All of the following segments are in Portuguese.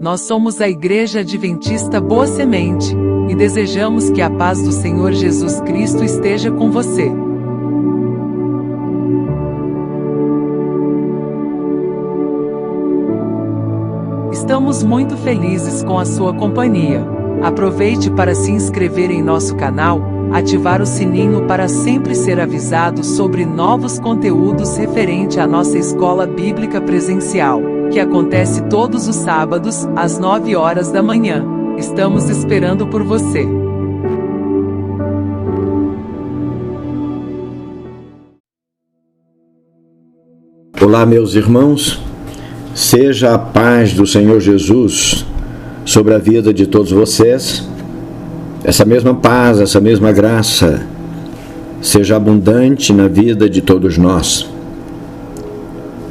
Nós somos a Igreja Adventista Boa Semente, e desejamos que a paz do Senhor Jesus Cristo esteja com você. Estamos muito felizes com a sua companhia. Aproveite para se inscrever em nosso canal, ativar o sininho para sempre ser avisado sobre novos conteúdos referente à nossa escola bíblica presencial, que acontece todos os sábados, às 9 horas da manhã. Estamos esperando por você. Olá, meus irmãos. Seja a paz do Senhor Jesus sobre a vida de todos vocês. Essa mesma paz, essa mesma graça seja abundante na vida de todos nós.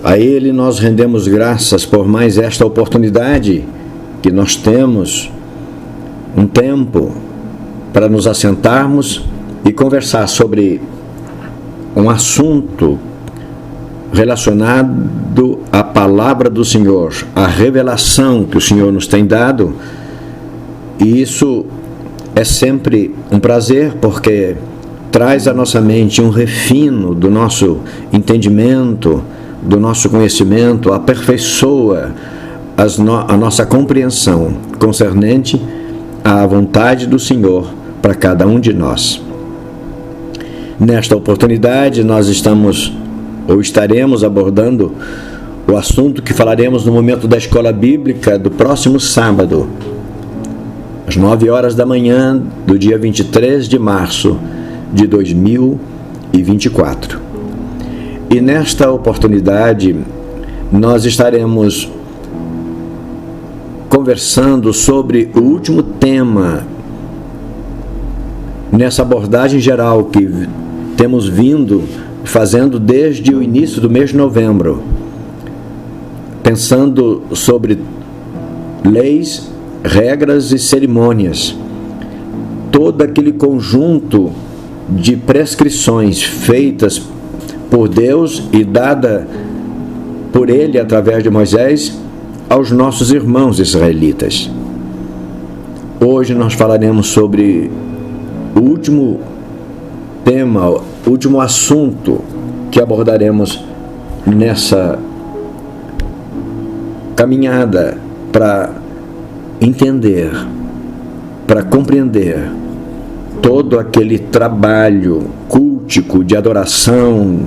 A Ele nós rendemos graças por mais esta oportunidade que nós temos, um tempo para nos assentarmos e conversar sobre um assunto relacionado à palavra do Senhor, à revelação que o Senhor nos tem dado. E isso é sempre um prazer, porque traz à nossa mente um refino do nosso entendimento, do nosso conhecimento, aperfeiçoa a nossa compreensão concernente à vontade do Senhor para cada um de nós. Nesta oportunidade, nós estaremos abordando o assunto que falaremos no momento da escola bíblica do próximo sábado, às 9 horas da manhã do dia 23 de março de 2024. E nesta oportunidade, nós estaremos conversando sobre o último tema nessa abordagem geral que temos vindo fazendo desde o início do mês de novembro, pensando sobre leis, regras e cerimônias, todo aquele conjunto de prescrições feitas por Deus e dada por Ele através de Moisés aos nossos irmãos israelitas. Hoje nós falaremos sobre o último tema, o último assunto que abordaremos nessa caminhada para entender, para compreender todo aquele trabalho cultico de adoração,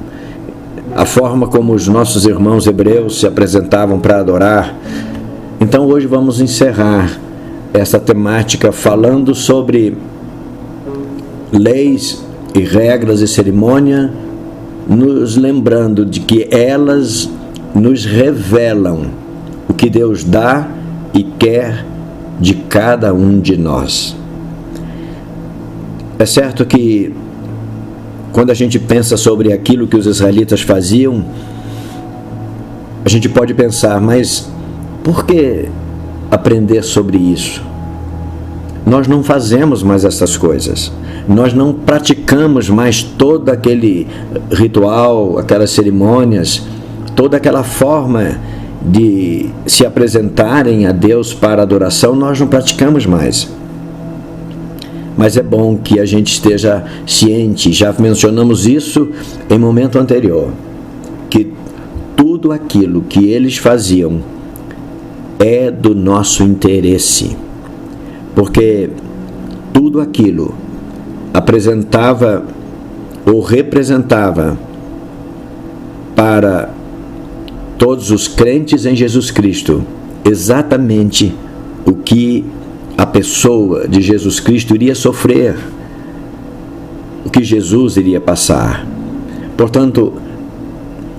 a forma como os nossos irmãos hebreus se apresentavam para adorar. Então hoje vamos encerrar essa temática falando sobre leis e regras e cerimônia, nos lembrando de que elas nos revelam o que Deus dá e quer de cada um de nós. É certo que quando a gente pensa sobre aquilo que os israelitas faziam, a gente pode pensar, mas por que aprender sobre isso? Nós não fazemos mais essas coisas. Nós não praticamos mais todo aquele ritual, aquelas cerimônias, toda aquela forma de se apresentarem a Deus para adoração, nós não praticamos mais. Mas é bom que a gente esteja ciente, já mencionamos isso em momento anterior, que tudo aquilo que eles faziam é do nosso interesse, porque tudo aquilo apresentava ou representava para todos os crentes em Jesus Cristo exatamente o que a pessoa de Jesus Cristo iria sofrer, o que Jesus iria passar. Portanto,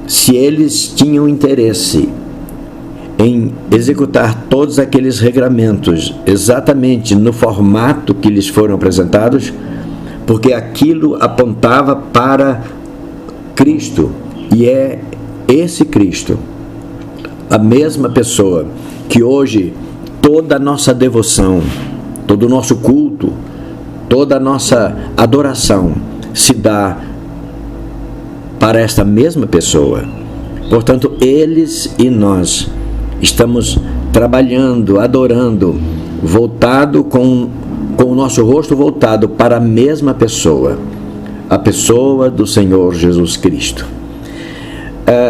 se eles tinham interesse em executar todos aqueles regramentos exatamente no formato que lhes foram apresentados, porque aquilo apontava para Cristo, e é esse Cristo, a mesma pessoa que hoje toda a nossa devoção, todo o nosso culto, toda a nossa adoração se dá para esta mesma pessoa. Portanto, eles e nós estamos trabalhando, adorando, voltado com o nosso rosto voltado para a mesma pessoa, a pessoa do Senhor Jesus Cristo.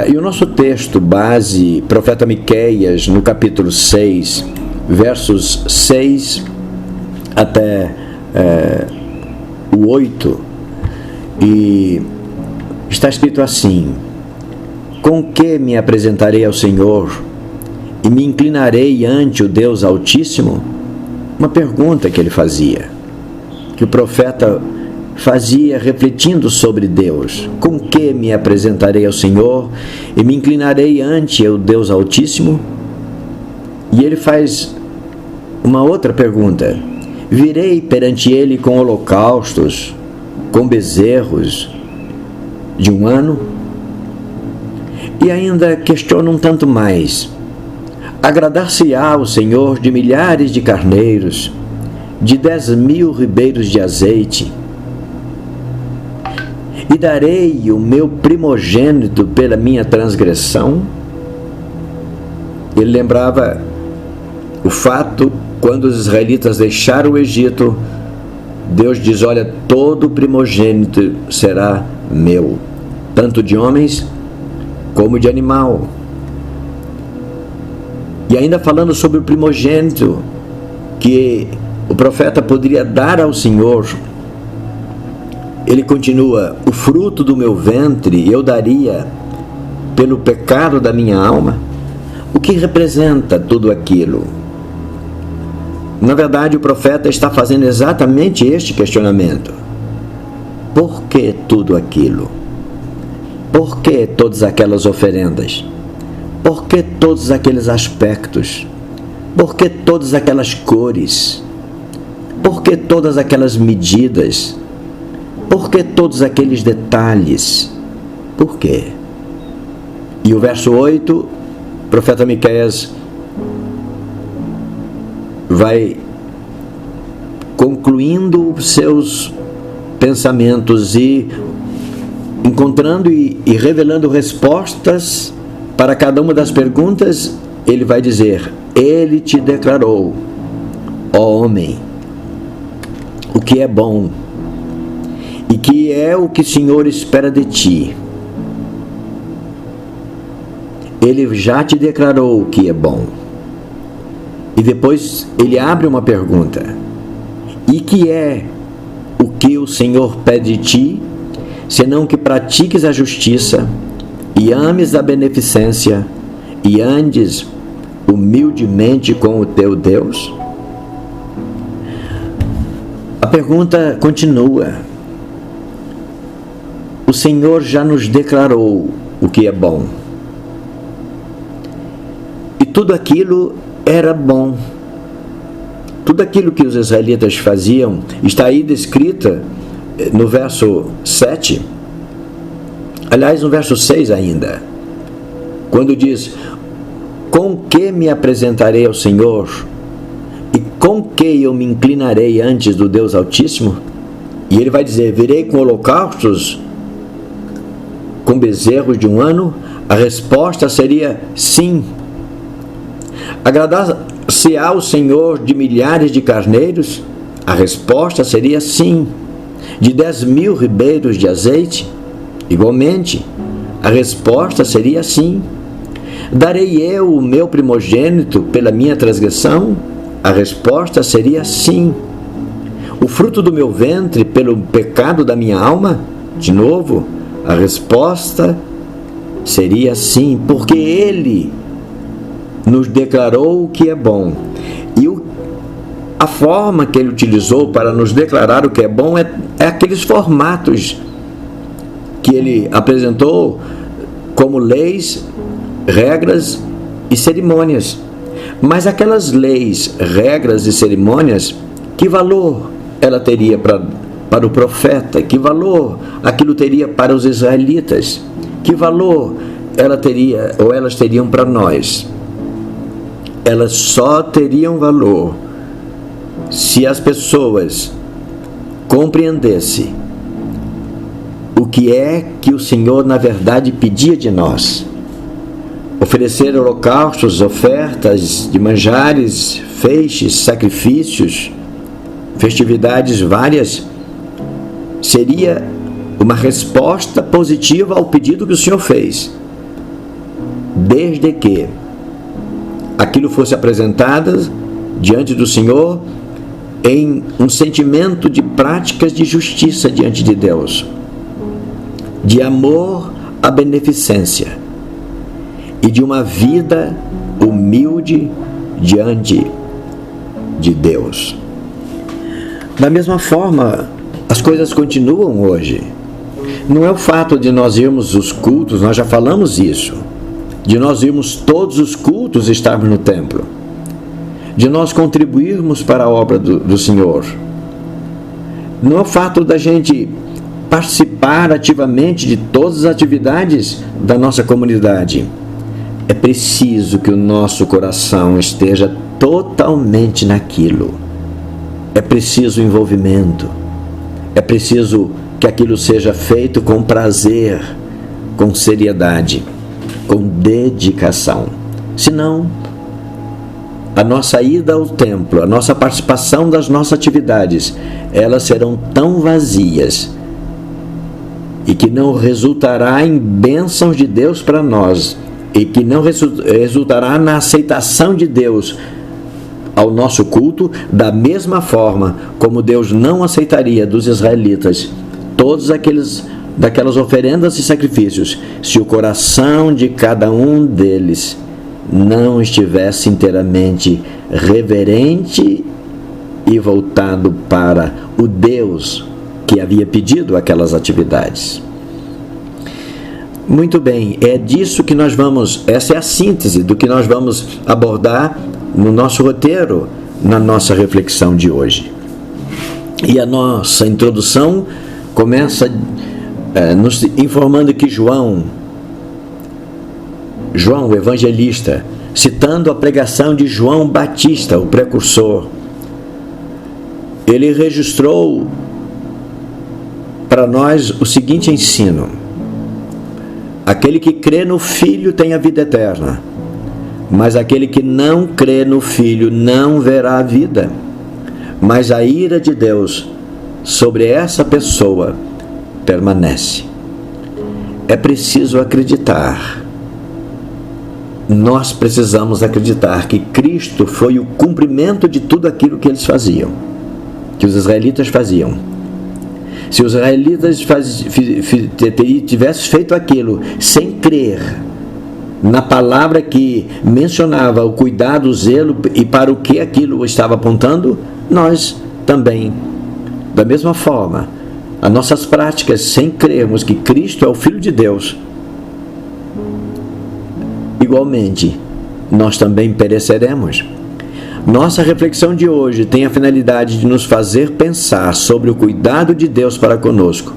E o nosso texto base, profeta Miqueias, no capítulo 6, versos 6 até o 8, e está escrito assim: com que me apresentarei ao Senhor e me inclinarei ante o Deus Altíssimo? Uma pergunta que ele fazia, que o profeta fazia refletindo sobre Deus. Com que me apresentarei ao Senhor e me inclinarei ante o Deus Altíssimo? E ele faz uma outra pergunta: virei perante ele com holocaustos, com bezerros de 1 ano? E ainda questiona um tanto mais: agradar-se-á o Senhor de milhares de carneiros, de 10.000 ribeiros de azeite? E darei o meu primogênito pela minha transgressão? Ele lembrava o fato, quando os israelitas deixaram o Egito, Deus diz: olha, todo primogênito será meu, tanto de homens como de animal. E ainda falando sobre o primogênito que o profeta poderia dar ao Senhor, ele continua: o fruto do meu ventre eu daria pelo pecado da minha alma. O que representa tudo aquilo? Na verdade, o profeta está fazendo exatamente este questionamento: por que tudo aquilo? Por que todas aquelas oferendas? Por que todos aqueles aspectos? Por que todas aquelas cores? Por que todas aquelas medidas? Por que todos aqueles detalhes? Por quê? E o verso 8, o profeta Miqueias vai concluindo seus pensamentos e encontrando e revelando respostas para cada uma das perguntas. Ele vai dizer: ele te declarou, ó homem, o que é bom, e que é o que o Senhor espera de ti. Ele já te declarou o que é bom. E depois ele abre uma pergunta: e que é o que o Senhor pede de ti, senão que pratiques a justiça, e ames a beneficência, e andes humildemente com o teu Deus? A pergunta continua. O Senhor já nos declarou o que é bom. E tudo aquilo era bom. Tudo aquilo que os israelitas faziam está aí descrita no verso 7. Aliás, no verso 6 ainda, quando diz: com que me apresentarei ao Senhor e com que eu me inclinarei antes do Deus Altíssimo? E ele vai dizer: virei com holocaustos, com bezerros de 1 ano? A resposta seria sim. Agradar-se-á o Senhor de milhares de carneiros? A resposta seria sim. De 10.000 ribeiros de azeite? Igualmente, a resposta seria sim. Darei eu o meu primogênito pela minha transgressão? A resposta seria sim. O fruto do meu ventre pelo pecado da minha alma? De novo, a resposta seria sim, porque ele nos declarou o que é bom. E a forma que ele utilizou para nos declarar o que é bom é aqueles formatos que ele apresentou como leis, regras e cerimônias. Mas aquelas leis, regras e cerimônias, que valor ela teria para o profeta? Que valor aquilo teria para os israelitas? Que valor ela teria, ou elas teriam para nós? Elas só teriam valor se as pessoas compreendessem o que é que o Senhor na verdade pedia de nós. oferecer holocaustos, ofertas de manjares, feixes, sacrifícios, festividades várias, seria uma resposta positiva ao pedido que o Senhor fez, desde que aquilo fosse apresentado diante do Senhor em um sentimento de práticas de justiça diante de Deus, de amor à beneficência e de uma vida humilde diante de Deus. Da mesma forma, as coisas continuam hoje. Não é o fato de nós irmos os cultos, nós já falamos isso, de nós irmos todos os cultos e estarmos no templo, de nós contribuirmos para a obra do Senhor. Não é o fato da gente participar ativamente de todas as atividades da nossa comunidade. É preciso que o nosso coração esteja totalmente naquilo. É preciso envolvimento. É preciso que aquilo seja feito com prazer, com seriedade, com dedicação. Senão, a nossa ida ao templo, a nossa participação das nossas atividades, elas serão tão vazias e que não resultará em bênçãos de Deus para nós, e que não resultará na aceitação de Deus ao nosso culto, da mesma forma como Deus não aceitaria dos israelitas todos daquelas oferendas e sacrifícios, se o coração de cada um deles não estivesse inteiramente reverente e voltado para o Deus que havia pedido aquelas atividades. Muito bem, é disso que nós vamos, essa é a síntese do que nós vamos abordar no nosso roteiro, na nossa reflexão de hoje. E a nossa introdução começa nos informando que João, o evangelista, citando a pregação de João Batista, o precursor, ele registrou para nós o seguinte ensino: aquele que crê no Filho tem a vida eterna, mas aquele que não crê no Filho não verá a vida, mas a ira de Deus sobre essa pessoa permanece. É preciso acreditar. Nós precisamos acreditar que Cristo foi o cumprimento de tudo aquilo que eles faziam, que os israelitas faziam. Se os israelitas tivessem feito aquilo sem crer na palavra que mencionava o cuidado, o zelo e para o que aquilo estava apontando, nós também, da mesma forma, as nossas práticas sem crermos que Cristo é o Filho de Deus, igualmente, nós também pereceremos. Nossa reflexão de hoje tem a finalidade de nos fazer pensar sobre o cuidado de Deus para conosco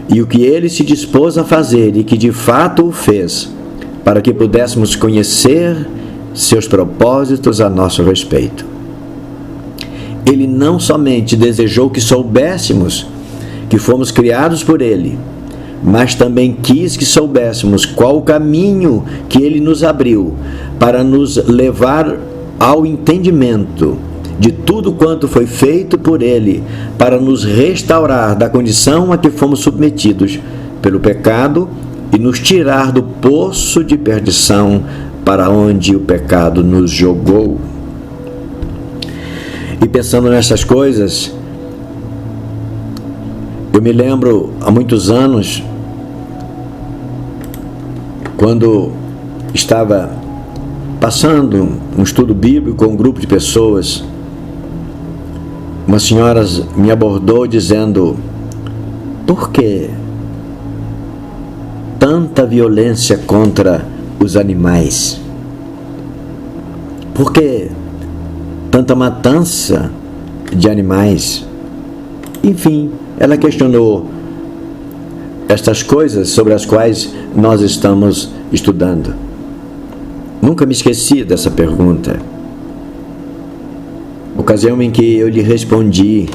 e o que Ele se dispôs a fazer e que de fato o fez, para que pudéssemos conhecer seus propósitos a nosso respeito. Ele não somente desejou que soubéssemos que fomos criados por Ele, mas também quis que soubéssemos qual o caminho que Ele nos abriu para nos levar ao entendimento de tudo quanto foi feito por Ele para nos restaurar da condição a que fomos submetidos pelo pecado e nos tirar do poço de perdição para onde o pecado nos jogou. E pensando nessas coisas, eu me lembro há muitos anos, quando estava passando um estudo bíblico com um grupo de pessoas, uma senhora me abordou dizendo: por que tanta violência contra os animais? Por que tanta matança de animais? Enfim, ela questionou estas coisas sobre as quais nós estamos estudando. Nunca me esqueci dessa pergunta. Ocasião em que eu lhe respondi: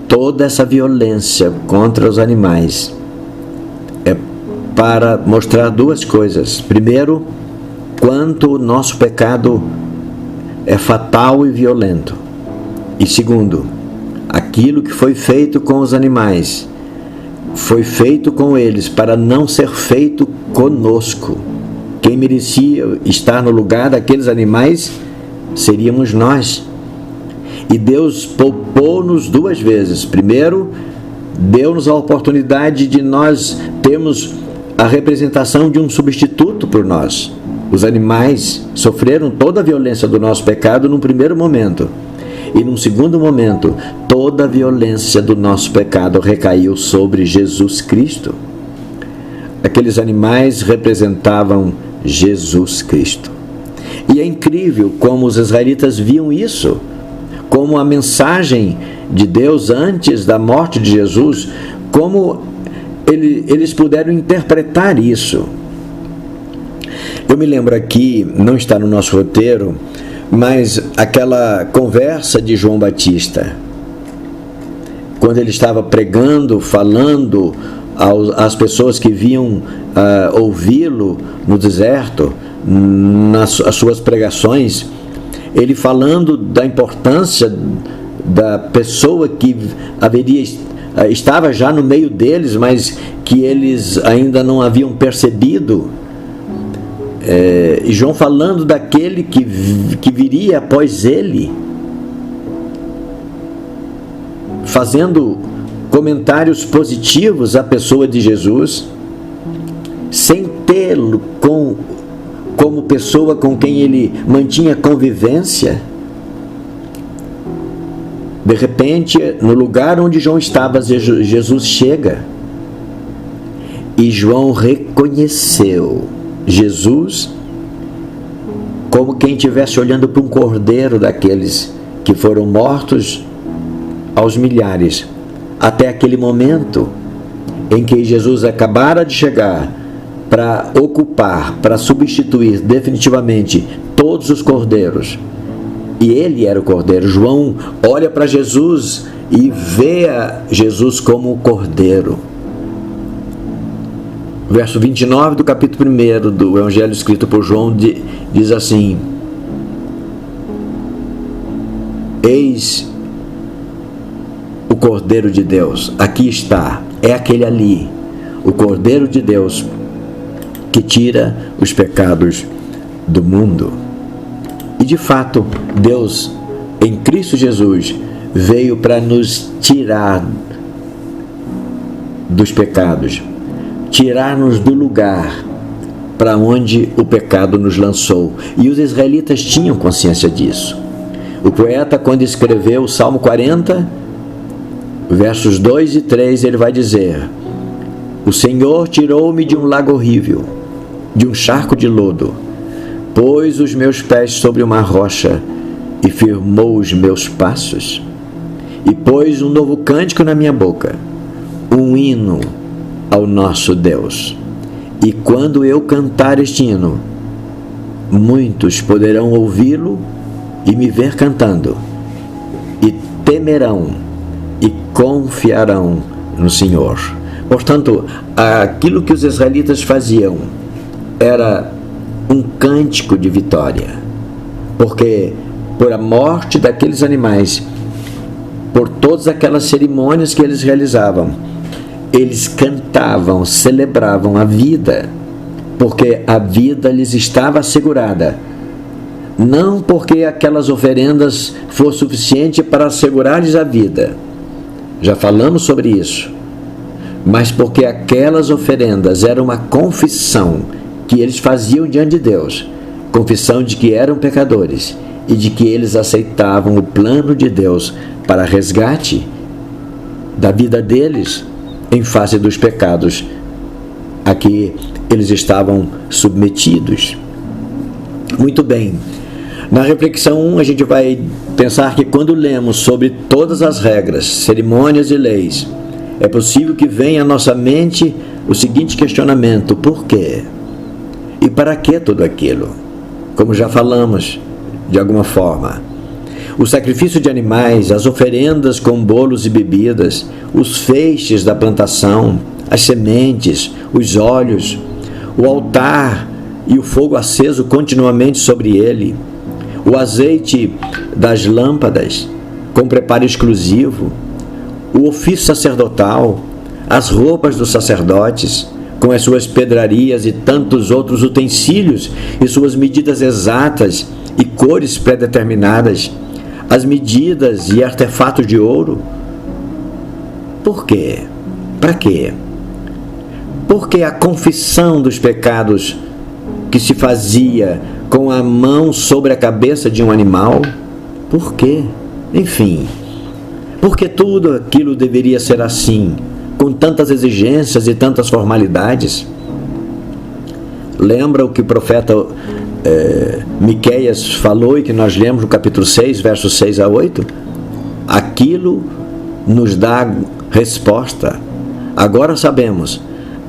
toda essa violência contra os animais é para mostrar duas coisas. Primeiro, quanto o nosso pecado é fatal e violento. E segundo, aquilo que foi feito com os animais foi feito com eles para não ser feito conosco. Quem merecia estar no lugar daqueles animais seríamos nós. E Deus poupou-nos duas vezes. Primeiro, deu-nos a oportunidade de nós termos a representação de um substituto por nós. Os animais sofreram toda a violência do nosso pecado num primeiro momento. E num segundo momento, toda a violência do nosso pecado recaiu sobre Jesus Cristo. Aqueles animais representavam Jesus Cristo. E é incrível como os israelitas viam isso, como a mensagem de Deus antes da morte de Jesus, como eles puderam interpretar isso. Eu me lembro aqui, não está no nosso roteiro, mas aquela conversa de João Batista, quando ele estava pregando, falando às pessoas que vinham ouvi-lo no deserto, nas suas pregações, ele falando da importância da pessoa que estava já no meio deles, mas que eles ainda não haviam percebido. E João falando daquele que viria após ele, fazendo comentários positivos à pessoa de Jesus, sem tê-lo como pessoa com quem ele mantinha convivência. De repente, no lugar onde João estava, Jesus chega e João reconheceu Jesus como quem estivesse olhando para um cordeiro daqueles que foram mortos aos milhares, até aquele momento em que Jesus acabara de chegar para ocupar, para substituir definitivamente todos os cordeiros. E ele era o cordeiro. João olha para Jesus e vê a Jesus como o cordeiro. Verso 29 do capítulo 1 do Evangelho escrito por João diz assim: eis o Cordeiro de Deus, aqui está, é aquele ali, o Cordeiro de Deus que tira os pecados do mundo. E de fato, Deus em Cristo Jesus veio para nos tirar dos pecados, tirar-nos do lugar para onde o pecado nos lançou. E os israelitas tinham consciência disso. O poeta, quando escreveu o Salmo 40, versos 2 e 3, ele vai dizer: o Senhor tirou-me de um lago horrível, de um charco de lodo, pôs os meus pés sobre uma rocha e firmou os meus passos, e pôs um novo cântico na minha boca, um hino ao nosso Deus. E quando eu cantar este hino, muitos poderão ouvi-lo e me ver cantando, e temerão e confiarão no Senhor. Portanto, aquilo que os israelitas faziam era um cântico de vitória, porque por a morte daqueles animais, por todas aquelas cerimônias que eles realizavam, eles cantavam, celebravam a vida, porque a vida lhes estava assegurada. Não porque aquelas oferendas foram suficientes para assegurar-lhes a vida, já falamos sobre isso, mas porque aquelas oferendas eram uma confissão que eles faziam diante de Deus, confissão de que eram pecadores e de que eles aceitavam o plano de Deus para resgate da vida deles em face dos pecados a que eles estavam submetidos. Muito bem. Na reflexão 1, a gente vai pensar que quando lemos sobre todas as regras, cerimônias e leis, é possível que venha à nossa mente o seguinte questionamento: por quê? E para que tudo aquilo? Como já falamos, de alguma forma. O sacrifício de animais, as oferendas com bolos e bebidas, os feixes da plantação, as sementes, os olhos, o altar e o fogo aceso continuamente sobre ele, o azeite das lâmpadas com preparo exclusivo, o ofício sacerdotal, as roupas dos sacerdotes, com as suas pedrarias e tantos outros utensílios e suas medidas exatas e cores pré-determinadas, as medidas e artefatos de ouro. Por quê? Para quê? Porque a confissão dos pecados que se fazia com a mão sobre a cabeça de um animal? Por quê? Enfim, porque tudo aquilo deveria ser assim, com tantas exigências e tantas formalidades? Lembra o que o profeta Miqueias falou e que nós lemos no capítulo 6, versos 6 a 8? Aquilo nos dá resposta. Agora sabemos,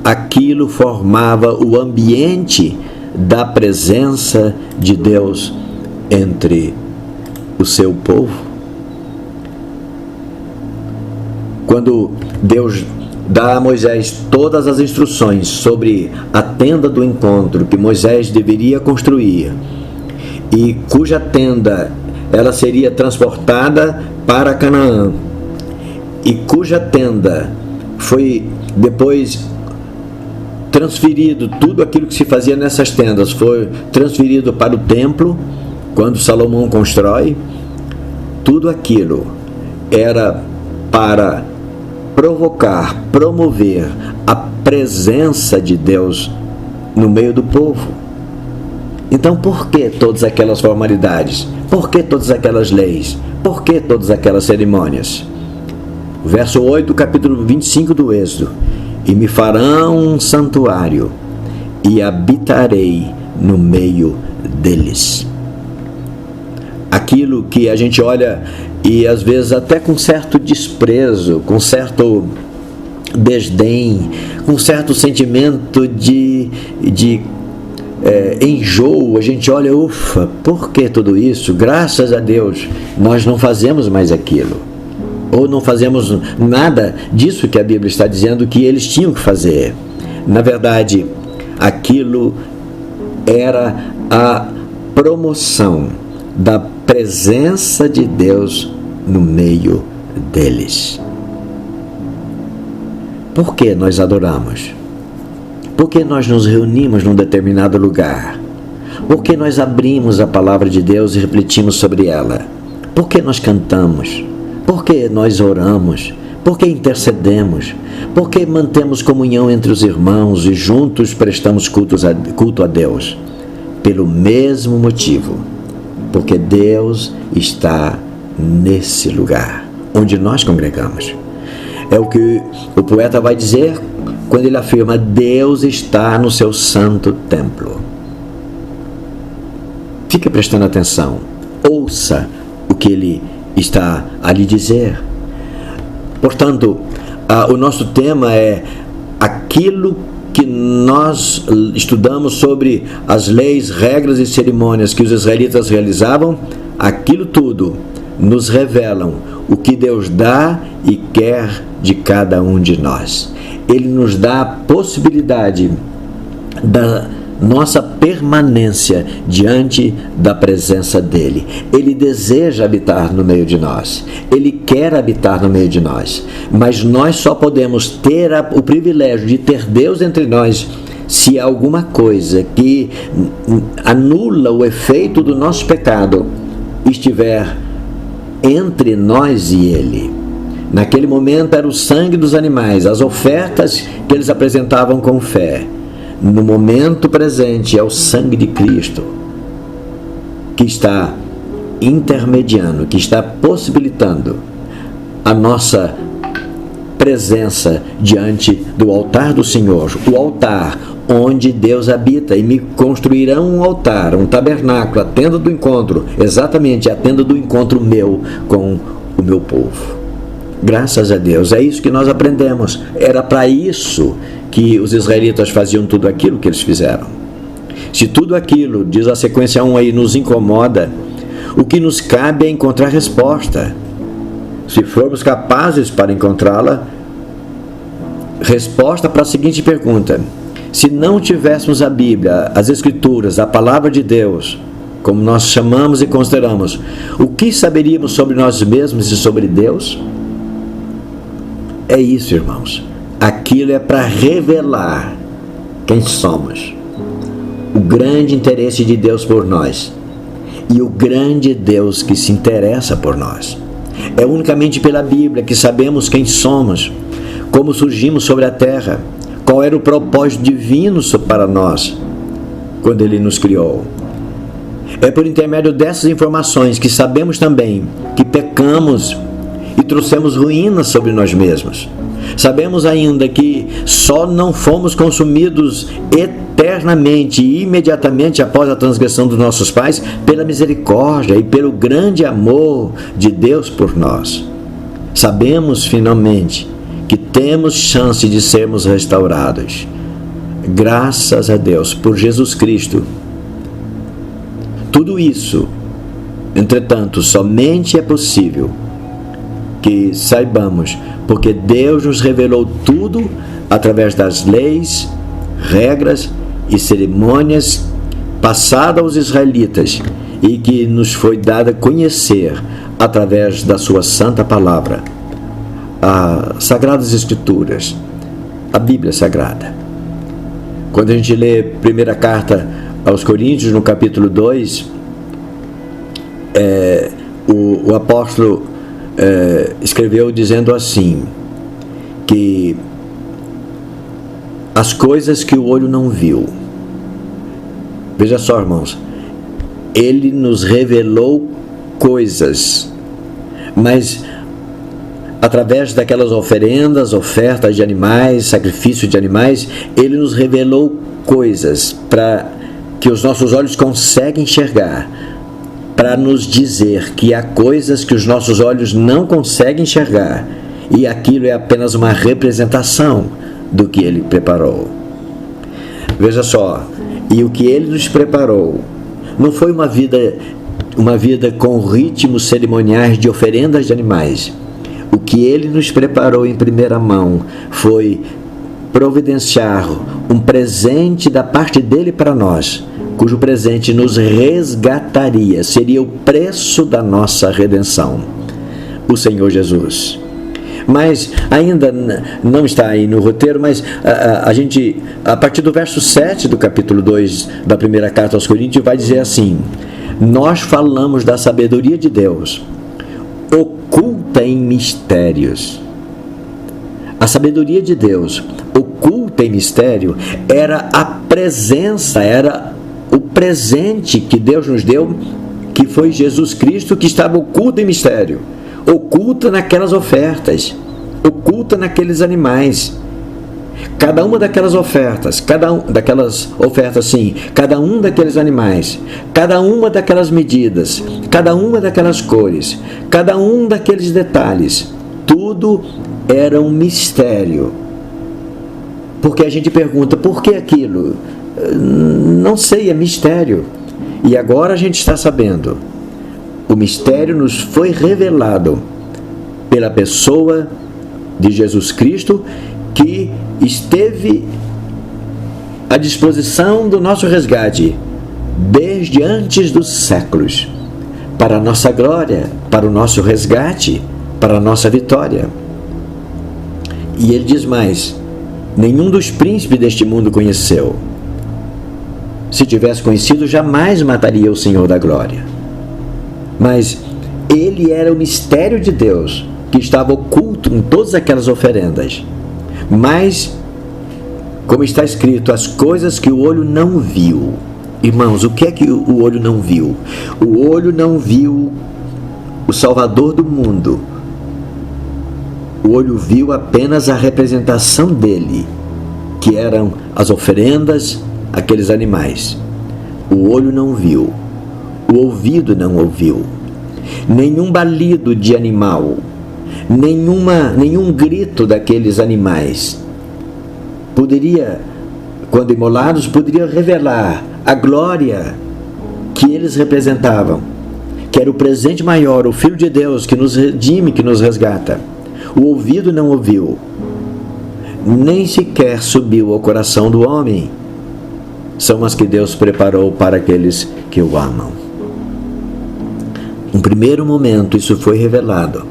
aquilo formava o ambiente da presença de Deus entre o seu povo. Quando Deus dá a Moisés todas as instruções sobre a tenda do encontro que Moisés deveria construir e cuja tenda ela seria transportada para Canaã e cuja tenda foi depois transferido, tudo aquilo que se fazia nessas tendas foi transferido para o templo, quando Salomão constrói, tudo aquilo era para provocar, promover a presença de Deus no meio do povo. Então, por que todas aquelas formalidades? Por que todas aquelas leis? Por que todas aquelas cerimônias? Verso 8 do capítulo 25 do Êxodo: e me farão um santuário, e habitarei no meio deles. Aquilo que a gente olha e às vezes até com certo desprezo, com certo desdém, com certo sentimento de enjoo, a gente olha, ufa, por que tudo isso? Graças a Deus, nós não fazemos mais aquilo. Ou não fazemos nada disso que a Bíblia está dizendo que eles tinham que fazer. Na verdade, aquilo era a promoção da presença de Deus no meio deles. Por que nós adoramos? Por que nós nos reunimos num determinado lugar? Por que nós abrimos a palavra de Deus e refletimos sobre ela? Por que nós cantamos? Por que nós oramos? Por que intercedemos? Por que mantemos comunhão entre os irmãos e juntos prestamos culto a Deus? Pelo mesmo motivo, porque Deus está nesse lugar onde nós congregamos. É o que o poeta vai dizer quando ele afirma: Deus está no seu santo templo. Fique prestando atenção, ouça o que ele está a lhe dizer. Portanto, o nosso tema é aquilo que nós estudamos sobre as leis, regras e cerimônias que os israelitas realizavam. Aquilo tudo nos revelam o que Deus dá e quer de cada um de nós. Ele nos dá a possibilidade da nossa permanência diante da presença dele. Ele deseja habitar no meio de nós. Ele quer habitar no meio de nós. Mas nós só podemos ter o privilégio de ter Deus entre nós se há alguma coisa que anula o efeito do nosso pecado estiver entre nós e ele. Naquele momento era o sangue dos animais, as ofertas que eles apresentavam com fé. No momento presente é o sangue de Cristo que está intermediando, que está possibilitando a nossa presença diante do altar do Senhor, o altar onde Deus habita. E me construirão um altar, um tabernáculo, a tenda do encontro, exatamente a tenda do encontro meu com o meu povo. Graças a Deus, é isso que nós aprendemos. Era para isso que os israelitas faziam tudo aquilo que eles fizeram. Se tudo aquilo, diz a sequência 1 aí, nos incomoda, o que nos cabe é encontrar resposta. Se formos capazes para encontrá-la, resposta para a seguinte pergunta: se não tivéssemos a Bíblia, as Escrituras, a Palavra de Deus, como nós chamamos e consideramos, o que saberíamos sobre nós mesmos e sobre Deus? É isso, irmãos. Aquilo é para revelar quem somos, o grande interesse de Deus por nós e o grande Deus que se interessa por nós. É unicamente pela Bíblia que sabemos quem somos, como surgimos sobre a terra, qual era o propósito divino para nós quando Ele nos criou. É por intermédio dessas informações que sabemos também que pecamos e trouxemos ruína sobre nós mesmos. Sabemos ainda que só não fomos consumidos eternamente e imediatamente após a transgressão dos nossos pais pela misericórdia e pelo grande amor de Deus por nós. Sabemos finalmente que temos chance de sermos restaurados. Graças a Deus por Jesus Cristo. Tudo isso, entretanto, somente é possível que saibamos, porque Deus nos revelou tudo através das leis, regras e cerimônias passadas aos israelitas e que nos foi dada a conhecer através da sua santa palavra, as Sagradas Escrituras, a Bíblia Sagrada. Quando a gente lê a primeira carta aos Coríntios, no capítulo 2, o apóstolo escreveu dizendo assim, que as coisas que o olho não viu, veja só, irmãos, Ele nos revelou coisas, mas através daquelas ofertas de animais, sacrifício de animais, Ele nos revelou coisas para que os nossos olhos conseguem enxergar, para nos dizer que há coisas que os nossos olhos não conseguem enxergar, e aquilo é apenas uma representação do que Ele preparou. Veja só, e o que Ele nos preparou não foi uma vida com ritmos cerimoniais de oferendas de animais. O que Ele nos preparou em primeira mão foi providenciar um presente da parte dEle para nós, cujo presente nos resgataria, seria o preço da nossa redenção, o Senhor Jesus. Mas ainda não está aí no roteiro, mas a partir do verso 7 do capítulo 2 da primeira carta aos Coríntios, vai dizer assim: nós falamos da sabedoria de Deus, oculta em mistérios. A sabedoria de Deus, oculta em mistério, era a presença, era o presente que Deus nos deu, que foi Jesus Cristo, que estava oculto em mistério, oculta naquelas ofertas, oculta naqueles animais. Cada uma daquelas ofertas, cada um daqueles animais, cada uma daquelas medidas, cada uma daquelas cores, cada um daqueles detalhes, tudo era um mistério. Porque a gente pergunta, por que aquilo? Não sei, é mistério. E agora a gente está sabendo. O mistério nos foi revelado pela pessoa de Jesus Cristo, que esteve à disposição do nosso resgate desde antes dos séculos, para a nossa glória, para o nosso resgate, para a nossa vitória. E ele diz mais: nenhum dos príncipes deste mundo conheceu. Se tivesse conhecido, jamais mataria o Senhor da glória. Mas ele era o mistério de Deus, que estava oculto em todas aquelas oferendas. Mas, como está escrito, as coisas que o olho não viu. Irmãos, o que é que o olho não viu? O olho não viu o Salvador do mundo. O olho viu apenas a representação dele, que eram as oferendas, aqueles animais. O olho não viu, o ouvido não ouviu, nenhum balido de animal, nenhum grito daqueles animais poderia, quando imolados, poderia revelar a glória que eles representavam, que era o presente maior, o Filho de Deus que nos redime, que nos resgata. O ouvido não ouviu, nem sequer subiu ao coração do homem, são as que Deus preparou para aqueles que o amam. Em primeiro momento, isso foi revelado.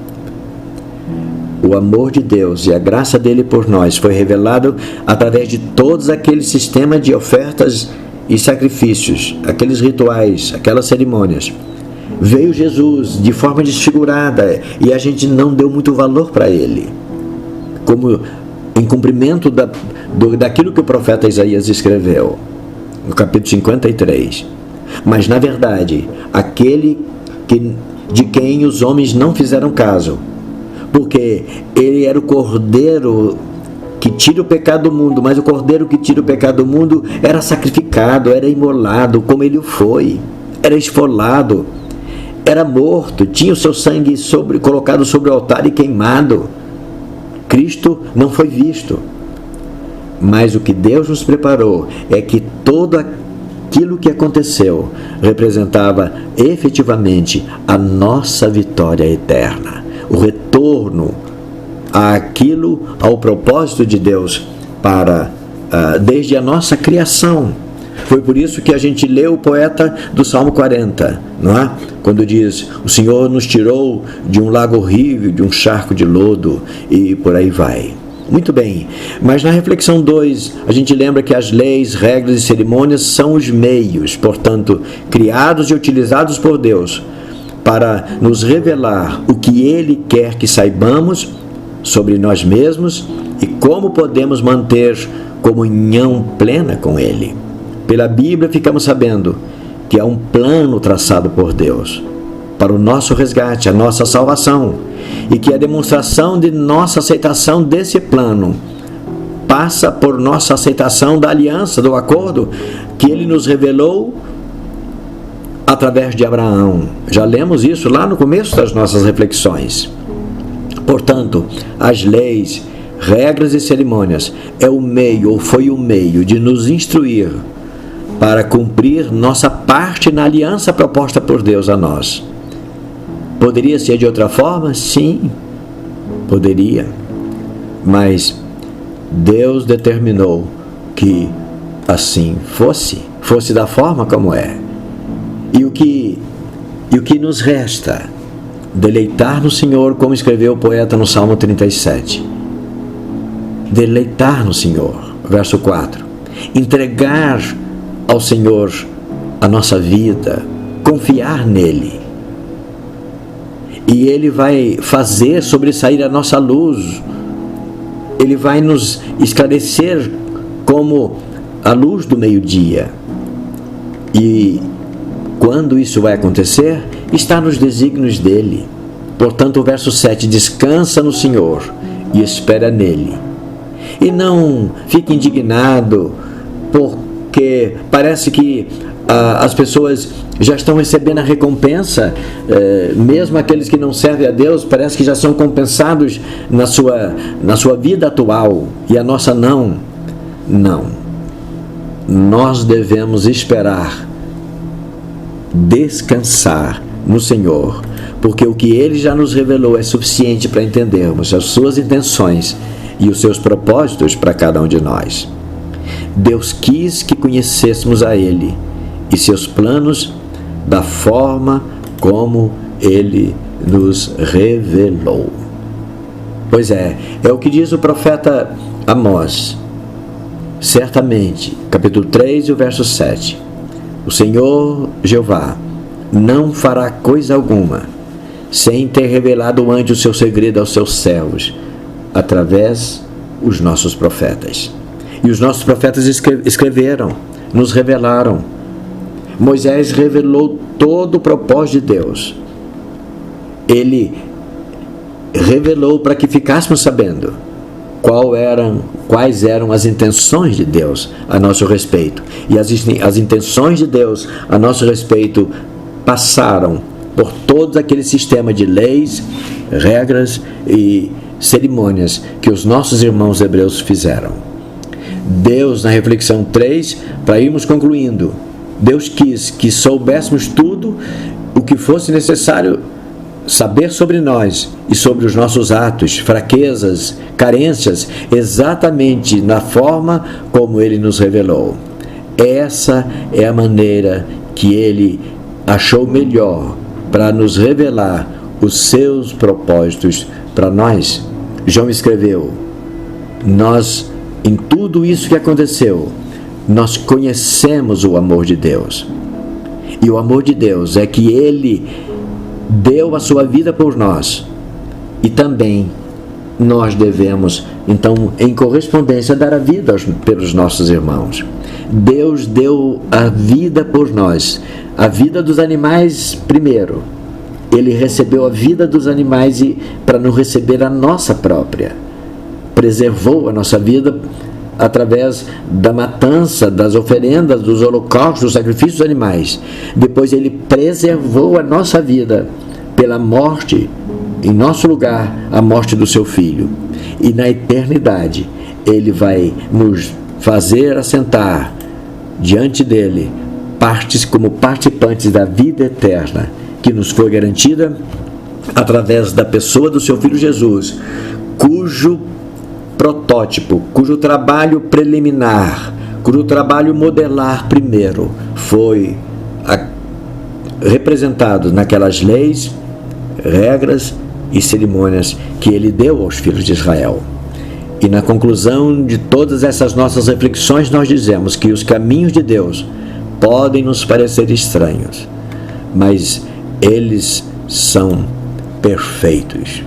O amor de Deus e a graça dele por nós foi revelado através de todos aqueles sistemas de ofertas e sacrifícios, aqueles rituais, aquelas cerimônias. Veio Jesus de forma desfigurada e a gente não deu muito valor para ele, como em cumprimento daquilo que o profeta Isaías escreveu, no capítulo 53. Mas, na verdade, aquele de quem os homens não fizeram caso, porque ele era o cordeiro que tira o pecado do mundo, mas o cordeiro que tira o pecado do mundo era sacrificado, era imolado, como ele o foi, era esfolado, era morto, tinha o seu sangue colocado sobre o altar e queimado. Cristo não foi visto. Mas o que Deus nos preparou é que todo aquilo que aconteceu representava efetivamente a nossa vitória eterna, o retorno ao propósito de Deus desde a nossa criação. Foi por isso que a gente lê o poeta do Salmo 40, não é? Quando diz: o Senhor nos tirou de um lago horrível, de um charco de lodo, e por aí vai. Muito bem, mas na reflexão 2, a gente lembra que as leis, regras e cerimônias são os meios, portanto, criados e utilizados por Deus para nos revelar o que Ele quer que saibamos sobre nós mesmos e como podemos manter comunhão plena com Ele. Pela Bíblia ficamos sabendo que há um plano traçado por Deus para o nosso resgate, a nossa salvação, e que a demonstração de nossa aceitação desse plano passa por nossa aceitação da aliança, do acordo que Ele nos revelou através de Abraão. Já lemos isso lá no começo das nossas reflexões. Portanto, as leis, regras e cerimônias é o meio, ou foi o meio, de nos instruir para cumprir nossa parte na aliança proposta por Deus a nós. Poderia ser de outra forma? Sim, poderia. Mas Deus determinou que assim fosse da forma como é. E o que nos resta? Deleitar no Senhor, como escreveu o poeta no Salmo 37. Deleitar no Senhor, verso 4. Entregar ao Senhor a nossa vida, confiar nele. E Ele vai fazer sobressair a nossa luz. Ele vai nos esclarecer como a luz do meio-dia. E quando isso vai acontecer, está nos desígnios dele. Portanto, o verso 7, descansa no Senhor e espera nele. E não fique indignado, porque parece que as pessoas já estão recebendo a recompensa, mesmo aqueles que não servem a Deus, parece que já são compensados na sua vida atual, e a nossa não. Não. Nós devemos esperar, descansar no Senhor, porque o que Ele já nos revelou é suficiente para entendermos as suas intenções e os seus propósitos para cada um de nós. Deus quis que conhecêssemos a Ele e seus planos da forma como Ele nos revelou. Pois é o que diz o profeta Amós. Certamente, capítulo 3 e o verso 7. O Senhor Jeová não fará coisa alguma sem ter revelado antes o seu segredo aos seus servos, através dos nossos profetas. E os nossos profetas escreveram, nos revelaram. Moisés revelou todo o propósito de Deus. Ele revelou para que ficássemos sabendo quais eram as intenções de Deus a nosso respeito. E as intenções de Deus a nosso respeito passaram por todo aquele sistema de leis, regras e cerimônias que os nossos irmãos hebreus fizeram. Deus, na reflexão 3, para irmos concluindo, Deus quis que soubéssemos tudo o que fosse necessário saber sobre nós e sobre os nossos atos, fraquezas, carências, exatamente na forma como Ele nos revelou. Essa é a maneira que Ele achou melhor para nos revelar os seus propósitos para nós. João escreveu: nós, em tudo isso que aconteceu, nós conhecemos o amor de Deus. E o amor de Deus é que Ele deu a sua vida por nós. E também nós devemos, então, em correspondência, dar a vida pelos nossos irmãos. Deus deu a vida por nós. A vida dos animais primeiro. Ele recebeu a vida dos animais para não receber a nossa própria. Preservou a nossa vida através da matança, das oferendas, dos holocaustos, dos sacrifícios dos animais. Depois Ele preservou a nossa vida pela morte, em nosso lugar, a morte do Seu Filho. E na eternidade, Ele vai nos fazer assentar diante dEle, como participantes da vida eterna, que nos foi garantida através da pessoa do Seu Filho Jesus, cujo protótipo, cujo trabalho preliminar, cujo trabalho modelar primeiro foi representado naquelas leis, regras e cerimônias que Ele deu aos filhos de Israel. E na conclusão de todas essas nossas reflexões, nós dizemos que os caminhos de Deus podem nos parecer estranhos, mas eles são perfeitos.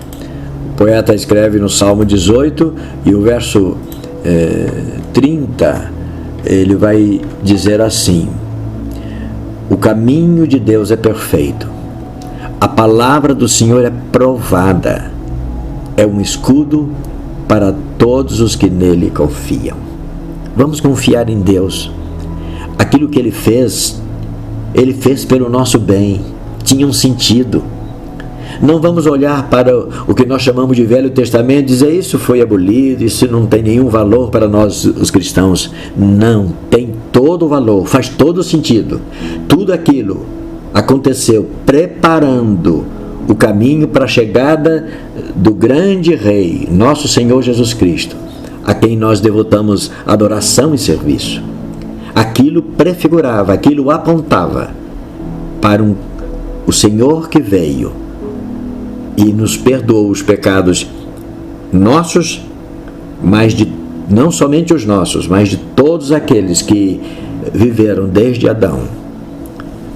O poeta escreve no Salmo 18 e o verso 30, ele vai dizer assim: o caminho de Deus é perfeito, a palavra do Senhor é provada, é um escudo para todos os que nele confiam. Vamos confiar em Deus. Aquilo que Ele fez pelo nosso bem, tinha um sentido. Não vamos olhar para o que nós chamamos de Velho Testamento e dizer isso foi abolido, isso não tem nenhum valor para nós os cristãos. Não, tem todo o valor, faz todo o sentido. Tudo aquilo aconteceu preparando o caminho para a chegada do grande Rei, nosso Senhor Jesus Cristo, a quem nós devotamos adoração e serviço. Aquilo prefigurava, aquilo apontava para o Senhor que veio e nos perdoou os pecados nossos, mas não somente os nossos, mas de todos aqueles que viveram desde Adão.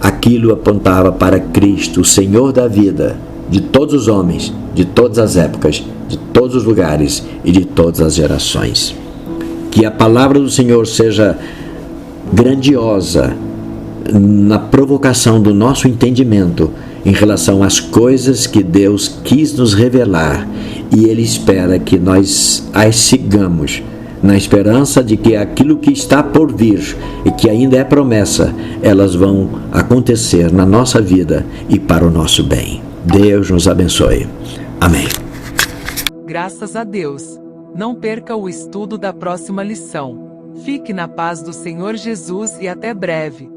Aquilo apontava para Cristo, o Senhor da vida, de todos os homens, de todas as épocas, de todos os lugares e de todas as gerações. Que a palavra do Senhor seja grandiosa na provocação do nosso entendimento em relação às coisas que Deus quis nos revelar, e Ele espera que nós as sigamos, na esperança de que aquilo que está por vir e que ainda é promessa, elas vão acontecer na nossa vida e para o nosso bem. Deus nos abençoe. Amém. Graças a Deus. Não perca o estudo da próxima lição. Fique na paz do Senhor Jesus e até breve.